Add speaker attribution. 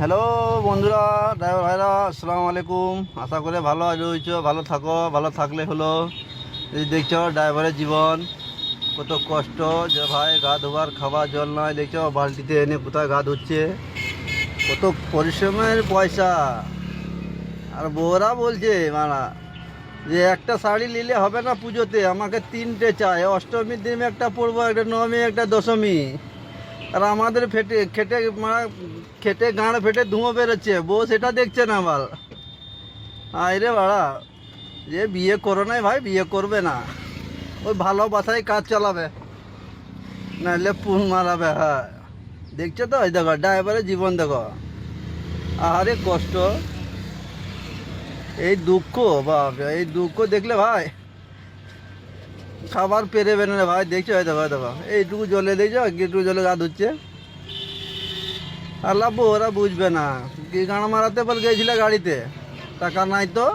Speaker 1: Hello বন্ধুরা, driver ভাইরা, আসসালামু আলাইকুম। আশা করে ভালো রয়েছো, ভালো থাকো। ভালো থাকলে হলো। এই দেখছো ড্রাইভারের জীবন কত কষ্ট, যে ভাই গা ধোবার খাবার জল নয়, দেখছো বালতিতে এনে কোথায় গা ধুচ্ছে, কত পরিশ্রমের পয়সা। আর বউরা বলছে মারা যে একটা শাড়ি নিলে হবে না পুজোতে, আমাকে তিনটে চাই। অষ্টমীর দিনে একটা পরবো, একটা নবমী, একটা দশমী। আর আমাদের ফেটে খেটে মারা খেটে গাঁড় ফেটে ধুঁয়ো বেরোচ্ছে, বউ সেটা দেখছে না মাল। রে বাড়া, যে বিয়ে করো নাই ভাই, বিয়ে করবে না, ওই ভালোবাসায় কাজ চালাবে, নাহলে পুন মারাবে। হ্যাঁ, দেখছো তো, এই দেখো ড্রাইভারের জীবন দেখো, আরে কষ্ট, এই দুঃখ। বাপ, এই দুঃখ দেখলে ভাই খাবার পেরেবে না রে ভাই। দেখছো, এই দেখো, এই দেখো, এইটুকু জলে দেখছো, একটু জলে গা ধুচ্ছে। আল্লাহ, ওরা বুঝবে না। কি গান মারাতে বল গেছিলে গাড়িতে, টাকা নাই তো।